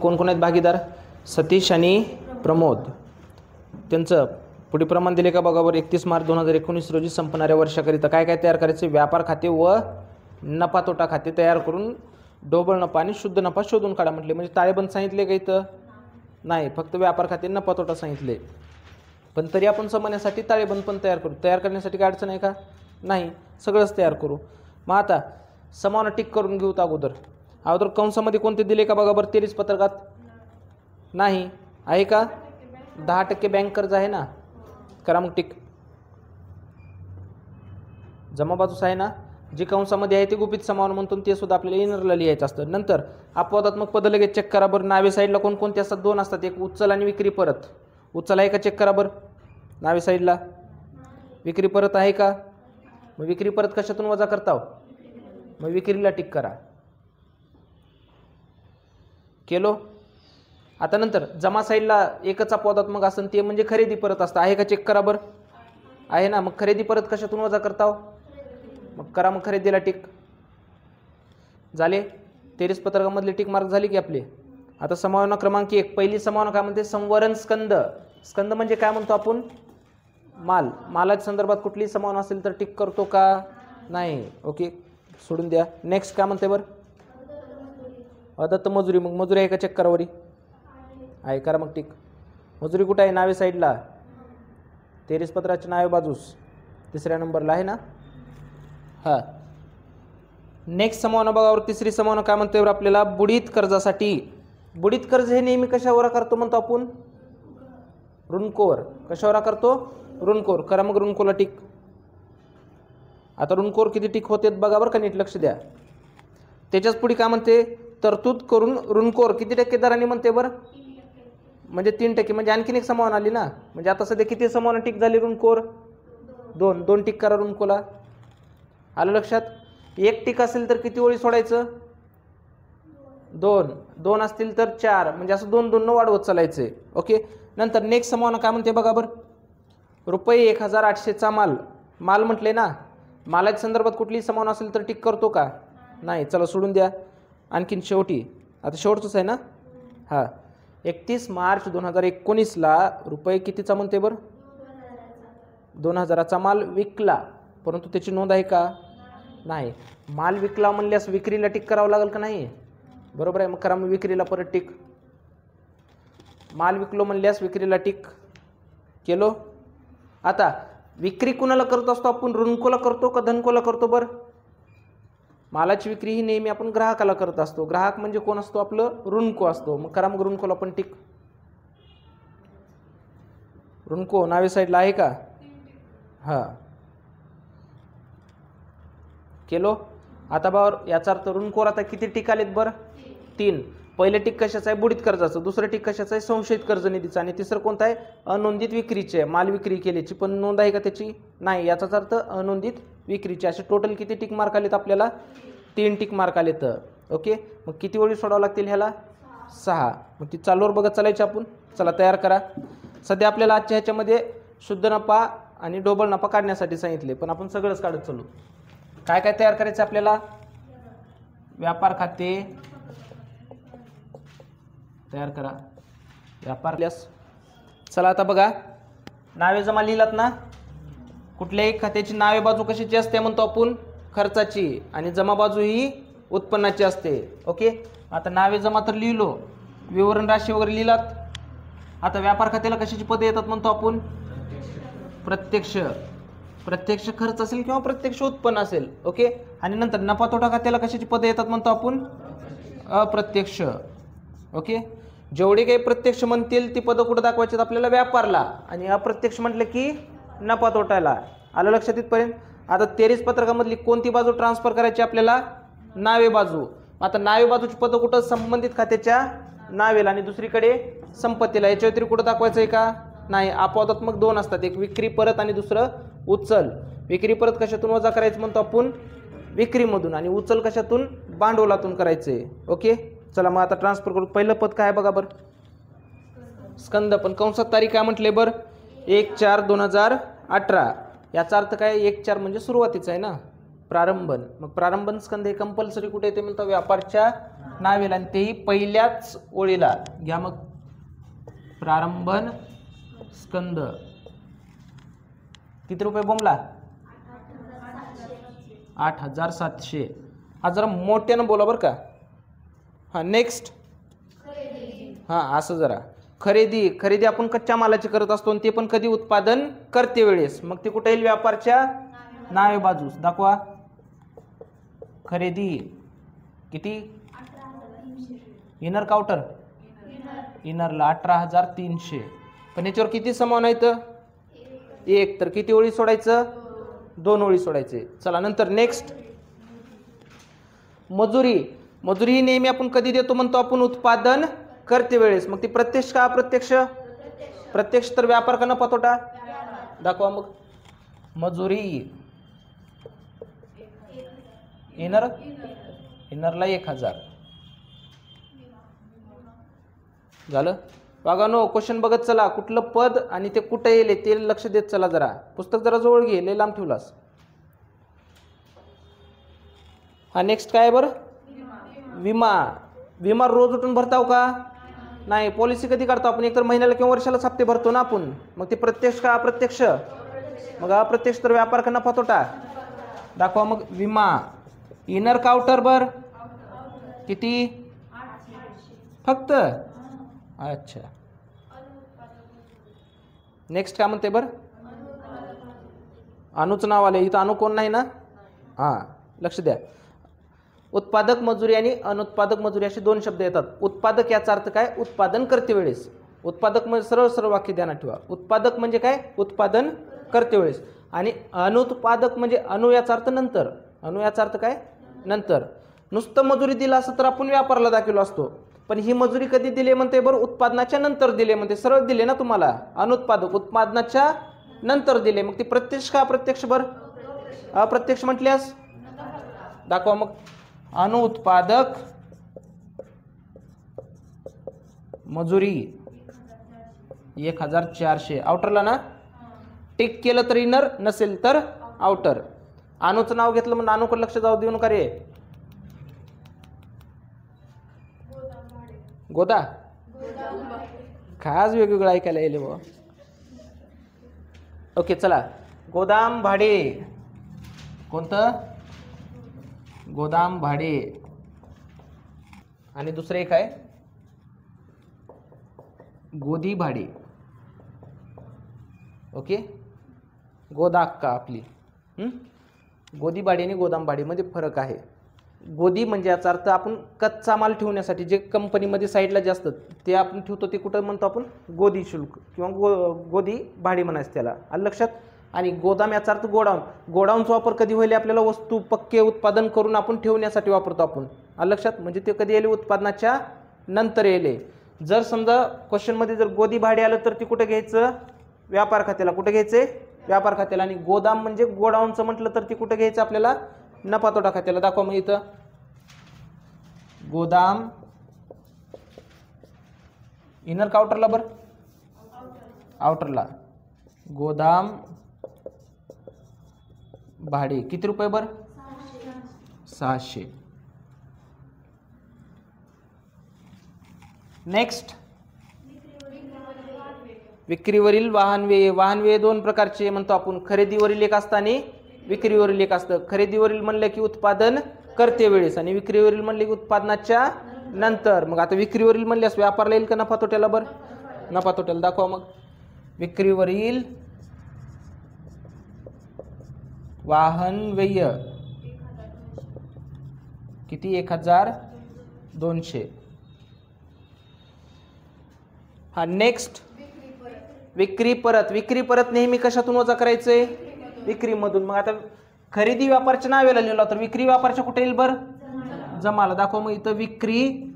कोण कोण आहेत भागीदार? सतीश आणि प्रमोद. त्यांचं पुढे प्रमाण दिले का बघा बरं. 31 मार्च 2019 रोजी संपणाऱ्या वर्षाकरिता काय काय तयार करायचे? व्यापार खाते व नफा तोटा खाते तयार करून ढोबळ नफा आणि शुद्ध नफा शोधून काढा म्हटले. म्हणजे ताळेबंद सांगितले का इथं? नाही, फक्त व्यापार खाते नफा तोटा सांगितले. पण तरी आपण समजण्यासाठी ताळेबंद पण तयार करू. तयार करण्यासाठी काय अडचण आहे का? नाही, सगळंच तयार करू. मग आता समावना टिक करून घेऊ. अगोदर कंसामध्ये कोणते दिले का बघा बरं. 23 पत्रकात नाही आहे का? 10% बँक कर्ज आहे ना, करा मग टिक. जमा बाजूस आहे ना, जे कंसामध्ये आहे ते गुपित समावना म्हणतो ते सुद्धा आपल्याला इनरला लिहायचं असतं. नंतर अपवादात्मक पद लगेच चेक करा बरं. नावे साईडला कोणकोणते असतात? 2 असतात, एक उचल आणि विक्री परत. उचल आहे का चेक करा बरं नावे साईडला. विक्री परत आहे का? मग विक्री परत कशातून वजा करता हो? मग विक्रीला टिक करा. केलो. आता नंतर जमा साईडला एकच अपवादात्मक असेल ते म्हणजे खरेदी परत असतं. आहे का चेक करा बरं. आहे ना, मग खरेदी परत कशातून वजा करता हो? मग करा मग खरेदीला टिक. झाले 23 पत्रकामधले टिक मार्क झाली की आपले. आता समावना क्रमांक 1 पहिली समावना काय म्हणते? संवरण स्कंद. स्कंद म्हणजे काय म्हणतो आपण? माल. मालाच्या संदर्भात कुठलीही समावना असेल तर टिक करतो का? नाही. ओके, सोडून द्या. नेक्स्ट काय म्हणते बरं? अदत्त मजुरी. मग मजुरी आहे का चेक करा वरी. आहे, करा मग टिक. मजुरी कुठं आहे? नावे साईडला. 23 पत्राच्या नावे बाजूस 3ऱ्या नंबरला आहे ना. हां, नेक्स्ट समावना बघावर. 3री समावना काय म्हणते बरं आपल्याला? बुडीत कर्जासाठी. बुडीत कर्ज हे नेहमी कशावर करतो म्हणतो आपण? ऋणकोवर. कशावर करतो? ऋणकोवर. करा मग ऋणकोला टिक. आता ऋणकोवर किती टिक होते बघा बरं का, नीट लक्ष द्या. त्याच्याच पुढे काय म्हणते? तरतूद करून ऋणकोवर किती टक्के दराने म्हणते बरं? म्हणजे 3%. म्हणजे आणखीन एक समावना आली ना. म्हणजे आता सध्या किती समावना टिक झाली ऋणकोवर? 2 टिक करा ऋणकोला. आलं लक्षात? 1 टिक असेल तर किती ओळी सोडायचं? 2 असतील तर 4. म्हणजे असं 2 वाढवत चालायचं. ओके. नंतर नेक्स्ट समावना काय म्हणते बघा बरं. रुपये 1800चा माल. माल म्हटले ना, मालाच्या संदर्भात कुठलीही समावना असेल तर टिक करतो का? नाही. चला सोडून द्या. आणखीन शेवटी आता शेवटचंच आहे ना. हां, 31 मार्च 2019ला रुपये कितीचा म्हणते बरं? 2000चा माल विकला, परंतु त्याची नोंद आहे का? नाही. माल विकला म्हणल्यास विक्रीला टिक करावं लागेल का नाही? बरोबर आहे. मग करा मग विक्रीला परत टिक. माल विकलो म्हणल्यास विक्रीला टिक केलो. आता विक्री कुणाला करत असतो आपण? ऋणकोला करतो का धनकोला करतो बरं? मालाची विक्री ही नेहमी आपण ग्राहकाला करत असतो. ग्राहक म्हणजे कोण असतो? आपलं ऋणको असतो. मग करा मग ऋणकोला पण टिक. ऋणको नावे साईडला आहे का? हां, केलो. आता बावर याचा अर्थ ऋणकोर आता किती टिक आलेत बरं? 3. पहिले टिक कशाचं आहे? बुडीत कर्जाचं. दुसरं टिक कशाचं आहे? संशयित कर्ज निधीचं. आणि तिसरं कोणतं आहे? अनोंदित विक्रीचे. माल विक्री केल्याची पण नोंद आहे का त्याची? नाही. याचाच अर्थ अनोंदित विक्रीचे. असे टोटल किती टिक मार्क आलेत आपल्याला? 3 टिक मार्क आलेत. ओके. मग किती ओळी सोडावं लागतील ह्याला? 6. मग ती चालूवर बघत चालायची आपण. चला तयार करा. सध्या आपल्याला आजच्या ह्याच्यामध्ये शुद्ध नफा आणि ढोबळ नफा काढण्यासाठी सांगितले, पण आपण सगळंच काढत चालू. काय काय तयार करायचं आपल्याला? व्यापार खाते तयार करा. व्यापार. चला आता बघा, नावे जमा लिहिलात ना. कुठल्याही खात्याची नावे बाजू कशाची असते म्हणतो आपण? खर्चाची. आणि जमा बाजू ही उत्पन्नाची असते. ओके. आता नावे जमा तर लिहिलो, विवरण राशी वगैरे लिहिलात. आता व्यापार खात्याला कशाची पदे येतात म्हणतो आपण? प्रत्यक्ष. प्रत्यक्ष खर्च असेल किंवा प्रत्यक्ष उत्पन्न असेल. ओके. आणि नंतर नफा तोटा खात्याला कशाची पदे येतात म्हणतो आपण? अप्रत्यक्ष. ओके. जेवढे काही प्रत्यक्ष म्हणतील ती पदं कुठं दाखवायची आपल्याला? व्यापारला. आणि अप्रत्यक्ष म्हटलं की नफा तोटायला. आलं लक्षात इथपर्यंत? आता 23 पत्रकामधली कोणती बाजू ट्रान्सफर करायची आपल्याला? नावे बाजू. आता नावे बाजूची पदं कुठं? संबंधित खात्याच्या नावेला आणि दुसरीकडे संपत्तीला. याच्या व्यतिरिक्त कुठं दाखवायचं आहे का? नाही. अपवादात्मक 2 असतात, एक विक्री परत आणि दुसरं उचल. विक्री परत कशातून वजा करायचं म्हणतो आपण? विक्रीमधून. आणि उचल कशातून? भांडवलातून करायचे. ओके. चला मग आता ट्रान्सफर करू. पहिलं पद काय बघा बरं? स्कंद. पण कंसात तारीख काय म्हटले बरं? 1/4/2018. याचा अर्थ काय? 1/4 म्हणजे सुरुवातीचा आहे ना, प्रारंभन. मग प्रारंभन स्कंद हे कंपल्सरी कुठे येते म्हणतो? व्यापारच्या नावेल आणि तेही पहिल्याच ओळीला. घ्या मग प्रारंभन स्कंद. किती रुपये बोंबला? 8,700. हा जरा मोठ्यानं बोला बरं का. हां नेक्स्ट. हां असं जरा. खरेदी आपण कच्च्या मालाची करत असतो आणि ते पण कधी? उत्पादन करते वेळेस. मग ते कुठे येईल? व्यापारच्या नावे बाजूस. दाखवा. खरेदी किती? इनर काउंटर इनरला 18,300. पण याच्यावर किती समान आहेत? एक. तर किती ओळी सोडायचं? 2 ओळी सोडायचे. चला नंतर नेक्स्ट. मजुरी ही नेहमी आपण कधी देतो म्हणतो आपण? उत्पादन करते वेळेस. मग ती प्रत्यक्ष का अप्रत्यक्ष? प्रत्यक्ष. तर व्यापार का नफा तोटा? दाखवा मग. मजुरी इनरला 1,000 झालं. बघा नो क्वेश्चन बघत चला. कुठलं पद आणि ते कुठं येईल ते लक्ष देत चला. जरा पुस्तक जरा जवळ घे, लय लांब ठेवलास. हा नेक्स्ट काय बरं? विमा रोज उठून भरताव का? नाही. पॉलिसी कधी काढतो आपण? एकतर महिन्याला किंवा वर्षाला हप्ते भरतो ना आपण. मग ते प्रत्यक्ष का अप्रत्यक्ष? मग अप्रत्यक्ष. तर व्यापार का नफा तोटा? दाखवा मग. विमा इनर काउंटर बर किती? फक्त. अच्छा. नेक्स्ट काय म्हणते बरं? अनुचं नाव आले इथं. अनु कोण नाही ना? हां लक्ष द्या. उत्पादक मजुरी आणि अनुत्पादक मजुरी असे 2 शब्द येतात. उत्पादक याचा अर्थ काय? उत्पादन करते वेळेस. उत्पादक म्हणजे सरळ वाक्य ध्यानात ठेवा. उत्पादक म्हणजे काय? उत्पादन करते वेळेस. आणि अनुत्पादक म्हणजे अनु याचा अर्थ नंतर. अनु याचा अर्थ काय? नंतर. नुसतं मजुरी दिला असं तर आपण व्यापाराला दाखवलो असतो. पण ही मजुरी कधी दिले म्हणते बरं? उत्पादनाच्या नंतर दिले म्हणते. सरळ दिले ना तुम्हाला. अनुत्पादक उत्पादनाच्या नंतर दिले. मग ती प्रत्यक्ष का अप्रत्यक्ष बरं? अप्रत्यक्ष म्हटल्यास दाखवा मग. अनुत्पादक मजुरी 1,400. आउटरला ना? टिक केलं तर इनर, नसेल तर आउटर. अनुचं नाव घेतलं म्हणून अनुकडे लक्ष जाऊ देऊ नका रे. गोदा खास वेगवेगळं ऐकायला येईल बुवा. ओके चला. गोदाम भाडे. कोणतं? गोदाम भाडे. आणि दुसरं एक आहे गोदी भाडे. ओके. गोदाक्का आपली. गोदी भाडे आणि गोदाम भाडे फरक आहे. गोदी म्हणजे याचा अर्थ आपण कच्चा माल ठेवण्यासाठी जे कंपनीमध्ये साईडला जे असतं ते आपण ठेवतो ते कुठं म्हणतो आपण? गोदी शुल्क किंवा गोदी भाडे म्हणायचं त्याला. आलं लक्षात? आणि गोदाम याचा अर्थ गोडाऊन. गोडाऊनचा वापर कधी होईल? आपल्याला वस्तू पक्के उत्पादन करून आपण ठेवण्यासाठी वापरतो आपण. आलं लक्षात? म्हणजे ते कधी येईल? उत्पादनाच्या नंतर येईल. जर समजा क्वेश्चनमध्ये जर गोदी भाडे आलं तर ते कुठं घ्यायचं? व्यापार खात्याला. कुठं घ्यायचे? व्यापार खात्याला. आणि गोदाम म्हणजे गोडाऊनचं म्हटलं तर ते कुठं घ्यायचं आपल्याला? नफा तोटा खात्याला. दाखवा मग इथं. गोदाम इनर काउंटरला बरं? आउटरला. गोदाम भाडे किती रुपये बरं? 600. नेक्स्ट. विक्रीवरील वाहनव्यय. वाहनव्यय 2 प्रकारचे म्हणतो आपण. खरेदीवरील एक असतं आणि विक्रीवरील एक असतं. खरेदीवरील म्हणलं की उत्पादन करते वेळेस आणि विक्रीवरील म्हणले की उत्पादनाच्या नंतर. मग आता विक्रीवरील म्हणल्यास व्यापारला येईल का नफा तोट्याला बरं? नफा तोट्याला. दाखवा मग. विक्रीवरील वाहन व्यय किती? 1,200. हा नेक्स्ट. विक्री परत नेहमी कशातून वजा करायचंय? विक्रीमधून. मग आता खरेदी व्यापारच्या नावेला लिहिला तर विक्री व्यापारच्या कुठे येईल बरं? जमाला. दाखवा मग इथं. विक्री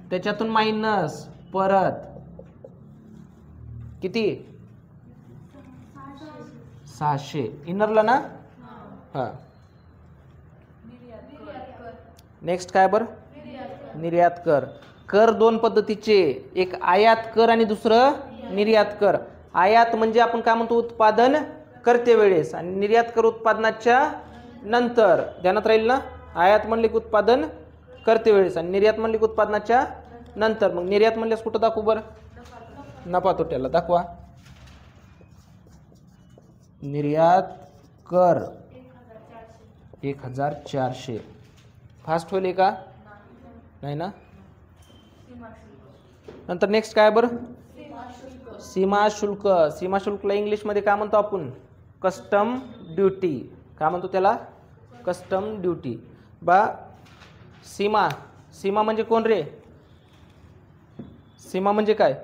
त्याच्यातून मायनस परत किती? 600. इनरला ना? हा. नेक्स्ट काय बरं? निर्यात कर. कर 2 पद्धतीचे. एक आयात कर आणि दुसरं निर्यात कर. आयात म्हणजे आपण काय म्हणतो? उत्पादन करते वेळेस. आणि निर्यात कर उत्पादनाच्या नंतर. ध्यानात राहील ना? आयात म्हणले की उत्पादन करते वेळेस, आणि निर्यात म्हणली उत्पादनाच्या नंतर. मग निर्यात म्हणल्यास कुठं दाखवू बरं? नफा तोट्याला दाखवा. निर्यात कर 1400. फास्ट होईल का? नाही ना. नंतर नेक्स्ट काय बरं? सीमा शुल्क. सीमा शुल्कला इंग्लिशमध्ये काय म्हणतो आपण? Custom duty. काय म्हणतो त्याला? Custom duty. बा सीमा, सीमा म्हणजे कोण रे? सीमा म्हणजे काय?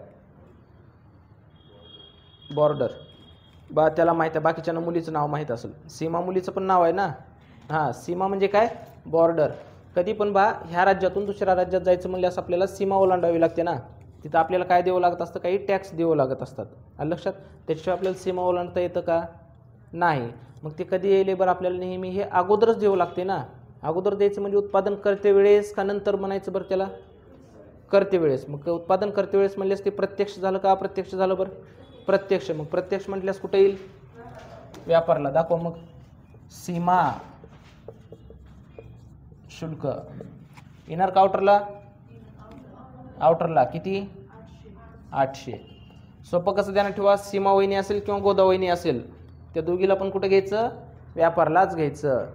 बॉर्डर. बा त्याला माहीत आहे, बाकीच्या मुलीचं नाव माहीत असेल. सीमा मुलीचं पण नाव आहे ना. हां, सीमा म्हणजे काय? बॉर्डर. कधी पण बा ह्या राज्यातून दुसऱ्या राज्यात जायचं म्हणल्यास आपल्याला सीमा ओलांडावी लागते ना. तिथं आपल्याला काय द्यावं लागत असतं? काही टॅक्स द्यावं लागत असतात. आलं लक्षात? त्याच्याशिवाय आपल्याला सीमा ओलांडता येतं का? नाही. मग ते कधी येईल बरं? आपल्याला नेहमी हे अगोदरच द्यावं लागते ना. अगोदर द्यायचं म्हणजे उत्पादन करते वेळेस का नंतर म्हणायचं बरं त्याला? करते वेळेस. मग उत्पादन करते वेळेस म्हणल्यास ते प्रत्यक्ष झालं का अप्रत्यक्ष झालं बरं? प्रत्यक्ष. मग प्रत्यक्ष म्हटल्यास कुठे येईल? व्यापारला. दाखवा मग. सीमा शुल्क इनर का आउटरला? आउटरला. किती? 800. सोपं कसं ध्यानात ठेवा, सीमा वहिनी असेल किंवा गोदावहिनी असेल, त्या दोघीला पण कुठं घ्यायचं? व्यापारलाच घ्यायचं.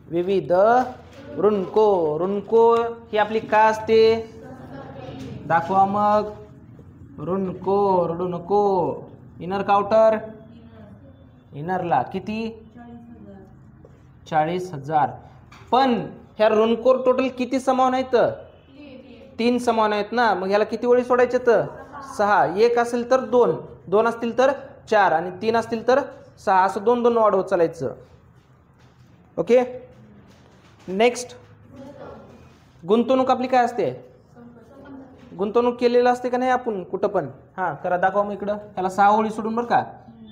विविध ऋणको. ऋणको ही आपली काय असते? दाखवा मग. ऋणको, ऋणको. इनर का आउटर? इनरला. किती? 40,000. पण ह्या ऋणकोर टोटल किती समान आहेत? 3 समान आहेत ना. मग ह्याला किती वेळी सोडायचे? तर 6. 1 असेल तर 2, 2 असतील तर 4 आणि 3 असतील तर 6, असं 2-2 वाढवत चालायचं. ओके. नेक्स्ट, गुंतवणूक आपली काय असते? गुंतवणूक केलेलं असते का नाही आपण कुठं पण? हां, करा. दाखवा मग इकडं. ह्याला 6 ओळी सोडून बरं का.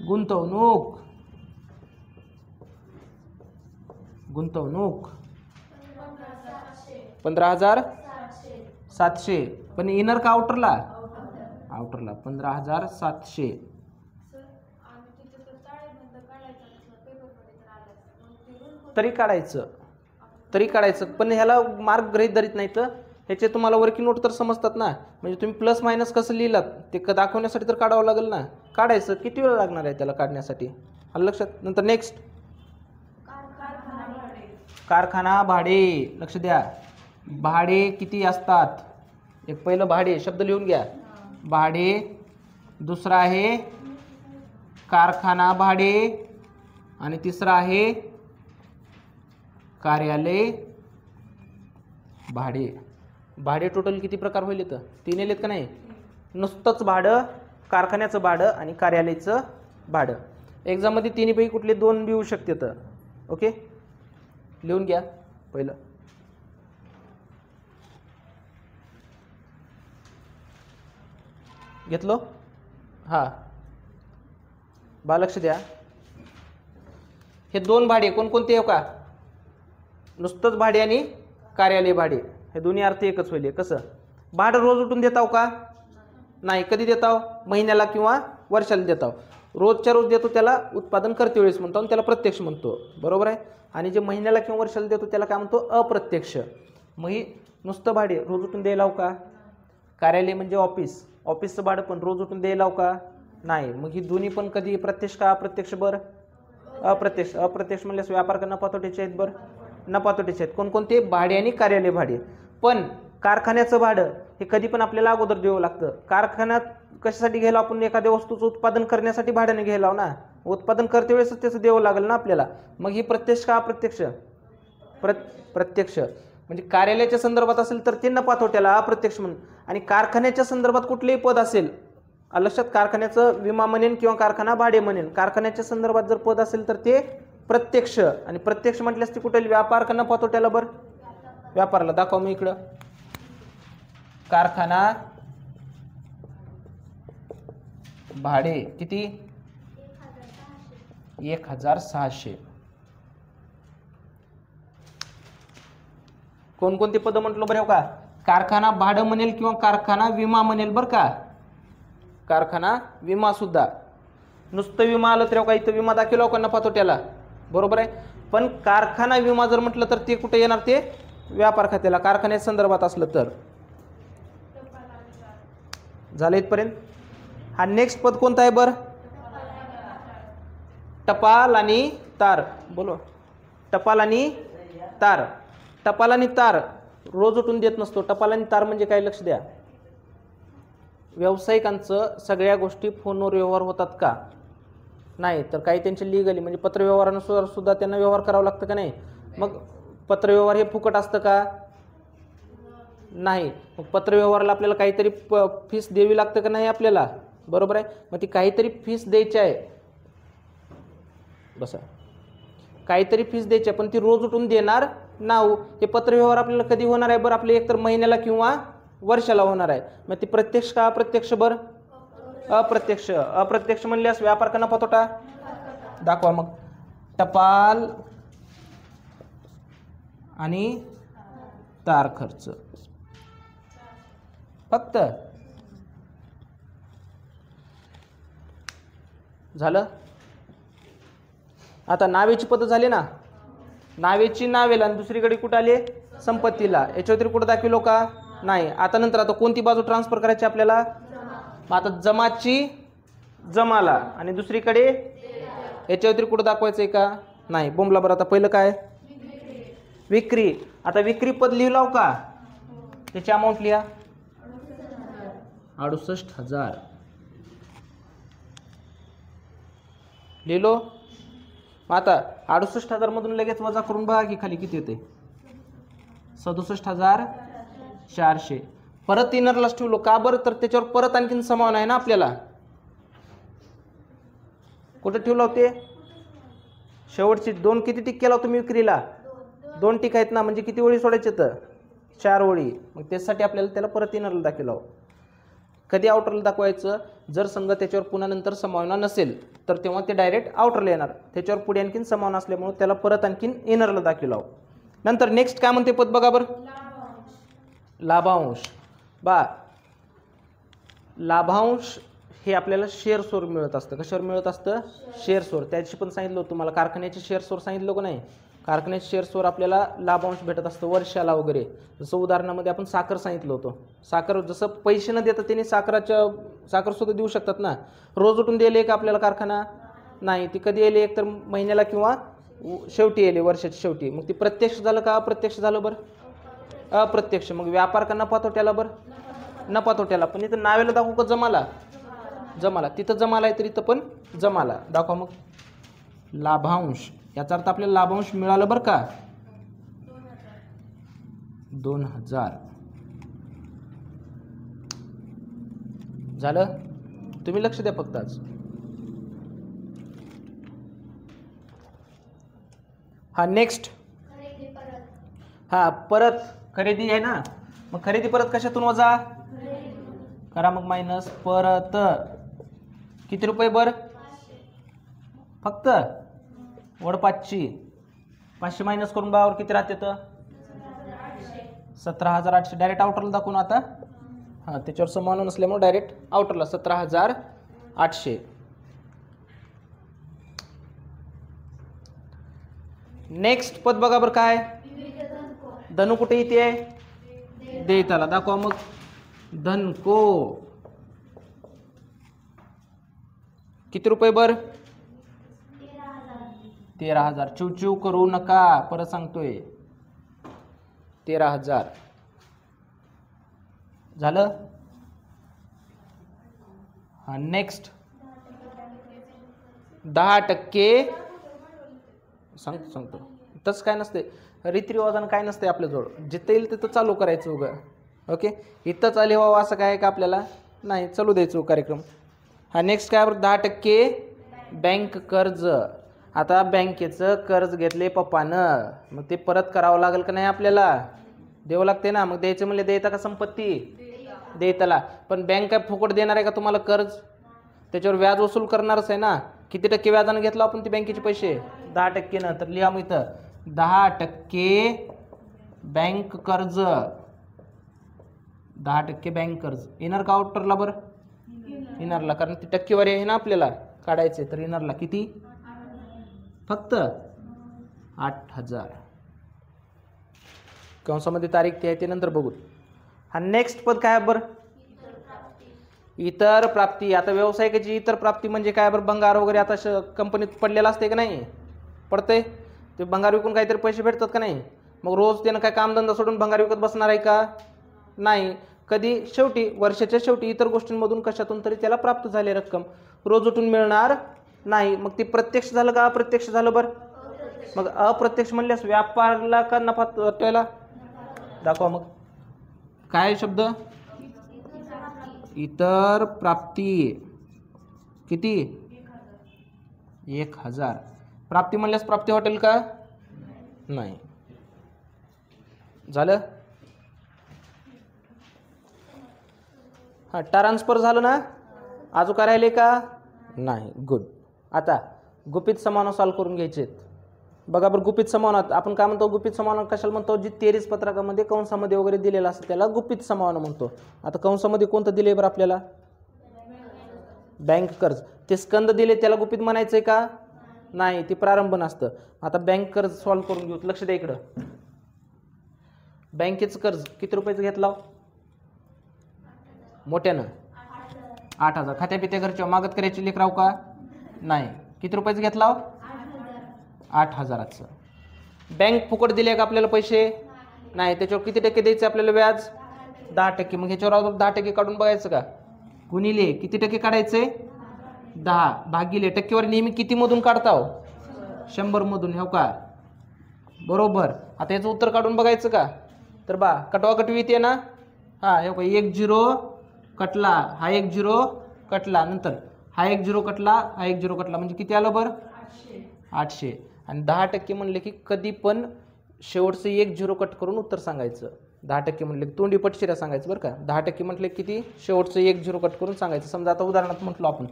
गुंतवणूक, गुंतवणूक 15,700. पण इनर का आउटरला? आउटरला. 15,700. तरी काढायचं, तरी काढायचं. पण ह्याला मार्क गृहीत धरीत नाही. तर ह्याचे तुम्हाला वर्किंग नोट तर समजतात ना. म्हणजे तुम्ही प्लस मायनस कसं लिहिलात ते दाखवण्यासाठी तर काढावं लागेल ना. काढायचं. किती वेळ लागणार आहे त्याला काढण्यासाठी? आलं लक्षात? नंतर नेक्स्ट, कारखाना भाडे. लक्ष द्या. भाडे किती असतात? एक पहिलं भाडे शब्द लिहून घ्या. भाडे. दुसरा आहे कारखाना भाडे आणि तिसरा आहे कार्यालय भाडे. भाडे टोटल किती प्रकार होईल? तर 3 येलेत का नाही? नुसतंच भाडं, कारखान्याचं भाडं आणि कार्यालयाचं भाडं. एक्झाममध्ये तिन्हीपैकी कुठले 2 बी येऊ शकते. तर ओके, लिहून घ्या पहिलं. घेतलो? हां, बा लक्ष द्या. हे 2 भाडे कोणकोणते हो का? नुसतंच भाडे आणि कार्यालय भाडे. हे दोन्ही अर्थ एकच होईल. कसं? भाडं रोज उठून देताव का? नाही. कधी देताव? महिन्याला किंवा वर्षाला देताव. रोजच्या रोज देतो त्याला उत्पादन करते वेळेस म्हणतो आणि त्याला प्रत्यक्ष म्हणतो. बरोबर आहे. आणि जे महिन्याला किंवा वर्षाला देतो त्याला काय म्हणतो? अप्रत्यक्ष. मग ही नुसतं भाडे रोज उठून द्यायला का? कार्यालय म्हणजे ऑफिस, ऑफिसचं भाडं पण रोज उठून द्यायला का? नाही. मग ही दोन्ही पण कधी प्रत्यक्ष का अप्रत्यक्ष? बरं, अप्रत्यक्ष. अप्रत्यक्ष म्हणल्यास व्यापार का नफा तोट्याचे आहेत? बरं, नफा तोट्याचे आहेत. कोणकोणते? भाडे आणि कार्यालय भाडे. पण कारखान्याचं भाडं हे कधी पण आपल्याला अगोदर द्यावं लागतं. कारखान्यात कशासाठी घ्यायला? आपण एखाद्या वस्तूचं उत्पादन करण्यासाठी भाड्याने घ्यायला ना. उत्पादन करते वेळेसच त्याचं द्यावं लागेल ना आपल्याला. मग ही प्रत्यक्ष का अप्रत्यक्ष? प्रत्यक्ष. म्हणजे कार्यालयाच्या संदर्भात असेल तर ते नफा तोट्याला अप्रत्यक्ष म्हणून. आणि कारखान्याच्या संदर्भात कुठलेही पद असेल, लक्षात, कारखान्याचं विमा म्हणेन किंवा कारखाना भाडे म्हणेन, कारखान्याच्या संदर्भात जर पद असेल तर ते प्रत्यक्ष. आणि प्रत्यक्ष म्हटल्यास ते कुठे? व्यापार का नफा तोट्याला? बरं, व्यापारला. दाखवा मी इकडं. कारखाना भाडे किती? 1,600. कोणकोणते पद म्हटलं बरं का? कारखाना भाडं म्हणेल किंवा कारखाना विमा म्हणेल. बरं का? कारखाना विमा सुद्धा. नुसतं विमा आलं तर का इथं विमा दाखवला का नफा तोट्याला? बरोबर आहे. पण कारखाना विमा जर म्हटलं तर ते कुठे येणार, ते व्यापार खात्याला, कारखान्या संदर्भात असलं तर. झालं इथपर्यंत. हा नेक्स्ट पद कोणता आहे बरं? टपाल आणि तार. बोलो, टपाल आणि तार. टपाल आणि तार रोज उठून देत नसतो. टपाल आणि तार म्हणजे काय, लक्ष द्या. व्यावसायिकांचं सगळ्या गोष्टी फोनवर व्यवहार होतात का? नाही. तर काही त्यांचे लिगली म्हणजे पत्रव्यवहारानुसार सुद्धा त्यांना व्यवहार करावा लागतं का नाही? मग पत्रव्यवहार हे फुकट असतं का? नाही. मग पत्रव्यवहाराला आपल्याला काहीतरी फीस द्यावी लागतं का नाही आपल्याला? बरोबर आहे. मग ती काहीतरी फीस द्यायची आहे. बसा, काहीतरी फीस द्यायची आहे, पण ती रोज उठून देणार नाव. हे पत्रव्यवहार आपल्याला कधी होणार आहे बरं? आपले एकतर महिन्याला किंवा वर्षाला होणार आहे. मग ती प्रत्यक्ष का अप्रत्यक्ष बरं? अप्रत्यक्ष. अप्रत्यक्ष म्हणल्यास व्यापार का नफा तोटा दाखवा. मग टपाल आणि तार खर्च फक्त. झालं. आता नावेची पद्धत झाली ना. नावेची नावेला आणि दुसरीकडे कुठं आले? संपत्तीला. याच्या व्यतिरिक्त कुठं दाखविलो का? नाही. आता नंतर आता कोणती बाजू ट्रान्सफर करायची आपल्याला? आता जमाची जमाला आणि दुसरीकडे याच्या व्यतिरिक्त कुठं दाखवायचंय का? नाही. बोंबला बरं. आता पहिलं काय? विक्री. आता विक्री पद लिहिलाव का? त्याची अमाऊंट लिहा 68,000 लिहिलो. आता 68,000 मधून लगेच वजा करून बघा की खाली किती येते. 67,400. परत इनरलाच ठेवलो का बरं? तर त्याच्यावर परत आणखीन समावून आहे ना आपल्याला. कुठं ठेवलं होते? शेवटची 2 किती टिक केला तुम्ही विक्रीला? 2 टिक आहेत ना. म्हणजे किती ओळी सोडायचे तर? 4 ओळी. मग त्यासाठी आपल्याला त्याला परत इनरला दाखवलं. कधी आउटरला दाखवायचं? जर समजा त्याच्यावर पुन्हा नंतर समावना नसेल तर तेव्हा ते डायरेक्ट आउटरला येणार. त्याच्यावर पुढे आणखीन समावना असल्यामुळे त्याला परत आणखीन इनरला दाखवलं. नंतर नेक्स्ट काय म्हणते पद बघा बरं? लाभांश. बा, लाभांश हे आपल्याला शेअर्सवर मिळत असतं. कशावर मिळत असतं? शेअर्सवर. त्याची पण सांगितलं होतं तुम्हाला. कारखान्याचे शेअर्सवर सांगितलं का नाही? कारखान्याच्या शेअर्सवर आपल्याला लाभांश भेटत असतं वर्षाला वगैरे. जसं उदाहरणामध्ये आपण साखर सांगितलं होतं. साखर जसं पैसे न देता त्यांनी साखर सुद्धा देऊ शकतात ना. रोज उठून दिले का आपल्याला कारखाना? नाही. ती कधी येईल? एक तर महिन्याला किंवा शेवटी येईल, वर्षाच्या शेवटी. मग ती प्रत्यक्ष झालं का अप्रत्यक्ष झालं बरं? अप्रत्यक्ष. मग व्यापार का नफा तोट्याला बरं? नफा तोट्याला. पण इथं नावेला दाखवू का जमाला? जमाला. तिथं जमाला आहे तर इथं पण जमाला दाखवा. मग लाभांश याचा अर्थ आपल्याला लाभांश मिळालं बरं का? 2,000 झालं. तुम्ही लक्ष द्या फक्त आज. हा नेक्स्ट. हा परत खरेदी आहे ना. मग खरेदी परत कशातून वजा करा? मग मायनस परत किती रुपये बरं? फक्त वड 500. 500 मायनस करून बावर किती राहते तर? 17,800. डायरेक्ट आउटरला दाखवून आता. हां, त्याच्यावर समान नसल्यामुळे डायरेक्ट आउटरला 17,800. नेक्स्ट पद बघा बरं काय? धनु कुठे येते? देयताला. दाखवा मग. धनको किती रुपये बरं? 13,000. चिवचिव करू नका, परत सांगतोय. 13,000 झालं. हा नेक्स्ट 10% सांगतो. तसं काय नसते. रीतिरिवाजानं काय नसते आपल्याजवळ. जिथं येईल तिथं चालू करायचं उगा. ओके. इथं चालू व्हावं असं काय का आपल्याला? नाही. चालू द्यायचं कार्यक्रम. हा नेक्स्ट काय बरं? 10% बँक कर्ज. आता बँकेचं कर्ज घेतले पप्पानं, मग ते परत करावं लागेल का नाही आपल्याला? द्यावं लागते ना. मग द्यायचं म्हणले देयता का संपत्ती? देयताला. पण बँक काय फुकट देणार आहे का तुम्हाला कर्ज? त्याच्यावर व्याज वसूल करणारच आहे ना. किती टक्के व्याजानं घेतलं आपण ते बँकेचे पैसे? 10%. तर लिहा मग इथं 10% बँक कर्ज. 10% बँक कर्ज. इनर का आउटरला बरं? इनरला. कारण ती टक्केवारी आहे ना आपल्याला काढायचे. तर इनरला किती? फक्त 8,000. कंसामध्ये तारीख ती आहे ते नंतर बघू. हा नेक्स्ट पद काय बरं? इतर प्राप्ती. आता व्यावसायिकाची इतर प्राप्ती म्हणजे काय बरं? भंगार वगैरे आता कंपनीत पडलेला असते का नाही? पडते. ते भंगार विकून काहीतरी पैसे भेटतात का नाही? मग रोज त्यानं काय कामधंदा सोडून भंगार विकत बसणार आहे का? नाही. कधी? शेवटी, वर्षाच्या शेवटी इतर गोष्टींमधून कशातून तरी त्याला प्राप्त झाली रक्कम. रोज उठून मिळणार नाही. मग ते प्रत्यक्ष झालं का अप्रत्यक्ष झालं बरं? मग अप्रत्यक्ष म्हणल्यास व्यापारला का नफा तोट्याला? दाखवा मग. काय शब्द? इतर प्राप्ती. किती? 1,000. प्राप्ती म्हणल्यास प्राप्ती हॉटेल का? नाही. झालं? हा, ट्रान्सफर झालं ना? अजून काय राहिले का? नाही. गुड. आता गुपित समानं सॉल्व करून घ्यायचे. बघा बरं, गुपित समानात आपण काय म्हणतो? गुपित समानं कशाला म्हणतो? जी 23 पत्रकामध्ये कंसामध्ये वगैरे दिलेलं असतं त्याला गुपित समानं म्हणतो. आता कंसामध्ये कोणतं दिले बरं आपल्याला? बँक कर्ज. ते स्कंद दिले त्याला गुपित म्हणायचंय का? नाही, ते प्रारंभ नसतं. आता बँक कर्ज सॉल्व करून घेऊ. लक्ष द्या इकडं. बँकेचं कर्ज किती रुपयाचं घेतला? मोठ्यानं 8,000. खात्या पित्या घरच्या मागत करायची लेकराव का? नाही. किती रुपयाचं घेतला? 8,000चं. बँक फुकट दिले का आपल्याला पैसे? नाही. त्याच्यावर किती टक्के द्यायचे आपल्याला व्याज? 10%. मग ह्याच्यावर 10% काढून बघायचं का? गुणिले किती टक्के काढायचे? 10 भागिले टक्केवारी नेहमी किती मधून काढताव? 100 मधून. हो का? बरोबर. आता याचं उत्तर काढून बघायचं का? तर बा कटवा कटवी येते ना. हा, हे का? 1 0 कटला, हा 1 0 कटला, नंतर हा 1 0 कटला, हा 1 0 कटला, म्हणजे किती आलं बरं? 800. आणि 10% म्हणले की कधी पण शेवटचं 1 0 कट करून उत्तर सांगायचं. 10% म्हणले की तोंडी पटशिरा सांगायचं बरं का. 10% म्हटले किती? शेवटचं 1 0 कट करून सांगायचं. समजा आता उदाहरणार्थ म्हटलो आपण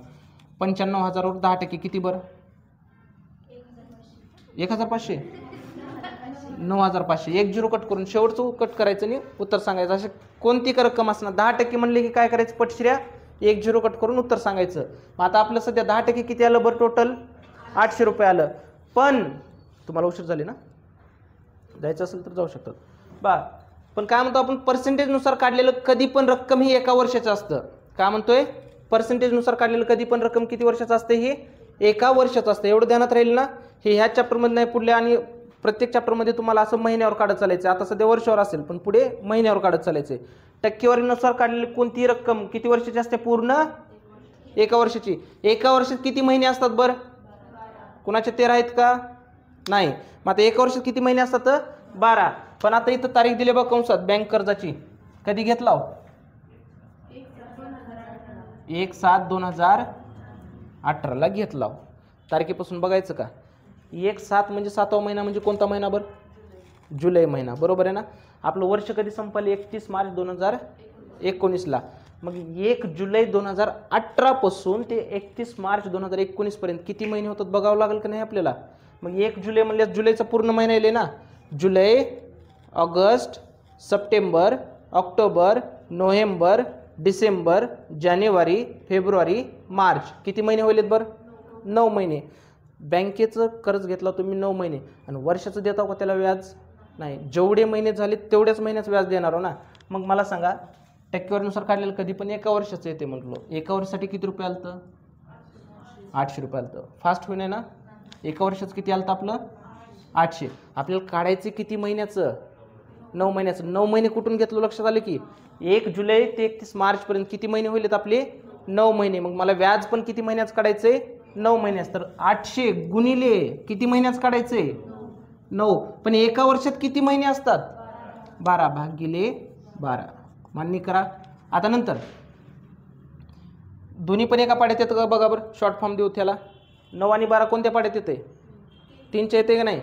95,000वर 10% किती बरं? 1,500. 9,500. 1 0 कट करून शेवटचं कट करायचं आणि उत्तर सांगायचं. असे कोणती रक्कम असणार? 10% म्हणले की काय करायचं? पटशिऱ्या 1 0 कट करून उत्तर सांगायचं. मग आता आपलं सध्या 10% किती आलं बरं? टोटल 800 रुपये आलं. पण तुम्हाला उशीर झाली ना, जायचं असेल तर जाऊ शकतात बा. पण काय म्हणतो आपण? पर्सेंटेजनुसार काढलेलं कधी पण रक्कम ही 1 वर्षाचं असतं. काय म्हणतोय? पर्सेंटेजनुसार काढलेलं कधी पण रक्कम किती वर्षाचं असतं? हे 1 वर्षाचं असतं. एवढं ध्यानात राहील ना. हे ह्या चॅप्टरमध्ये नाही, पुढल्या आणि प्रत्येक चॅप्टरमध्ये तुम्हाला असं महिन्यावर काढत चालायचं. आता सध्या वर्षावर असेल पण पुढे महिन्यावर काढत चालायचे. टक्केवारीनुसार काढलेली कोणती रक्कम किती वर्षाची असते? पूर्ण 1 वर्षाची. 1 वर्षात किती महिने असतात बरं? कुणाचे 13 आहेत का? नाही. मग आता 1 वर्षात किती महिने असतात? 12. पण आता इथं तारीख दिली बघ कंसात बँक कर्जाची. कधी घेतला? 1/7/2018 घेतला. तारखेपासून बघायचं का? 1/7 म्हणजे 7वा महिना म्हणजे कोणता महिना बरं? जुलै महिना. बरोबर आहे ना. आपलं वर्ष कधी संपलं? 31 मार्च 2019ला. मग 1 जुलै 2018 पासून ते 31 मार्च 2019 पर्यंत किती महिने होतात बघावं लागेल का नाही आपल्याला. मग 1 जुलै म्हणजे जुलैचा पूर्ण महिना येईल ना. जुलै, ऑगस्ट, सप्टेंबर, ऑक्टोबर, नोव्हेंबर, डिसेंबर, जानेवारी, फेब्रुवारी, मार्च. किती महिने होईल बरं? 9 महिने. बँकेचं कर्ज घेतला तुम्ही 9 महिने आणि वर्षाचं देता का त्याला व्याज? नाही. जेवढे महिने झाले तेवढ्याच महिन्याचं व्याज देणार हो ना. मग मला सांगा, टक्केवारीनुसार काढलेलं कधी पण 1 वर्षाचं येते म्हटलं. 1 वर्षासाठी किती रुपये आलं तर? 800 रुपये आलं. फास्ट होईन ना. 1 वर्षाचं किती आलं आपलं? 800. आपल्याला काढायचे किती महिन्याचं? 9 महिन्याचं. 9 महिने कुठून घेतलं लक्षात आलं की? 1 जुलै ते 31 मार्च पर्यंत किती महिने होईल आपले? 9 महिने. मग मला व्याज पण किती महिन्याचं काढायचंय? 9 महिन्याचं. तर 800 गुणिले किती महिन्याचं काढायचंय? 9. पण 1 वर्षात किती महिने असतात? 12 भागिले 12. मान्य करा. आता नंतर दोन्ही पण एका पाड्यात येतं का बघा बरं. शॉर्ट फॉर्म देऊ त्याला. 9 आणि 12 कोणत्या पाड्यात येते? 3च्या येते का नाही?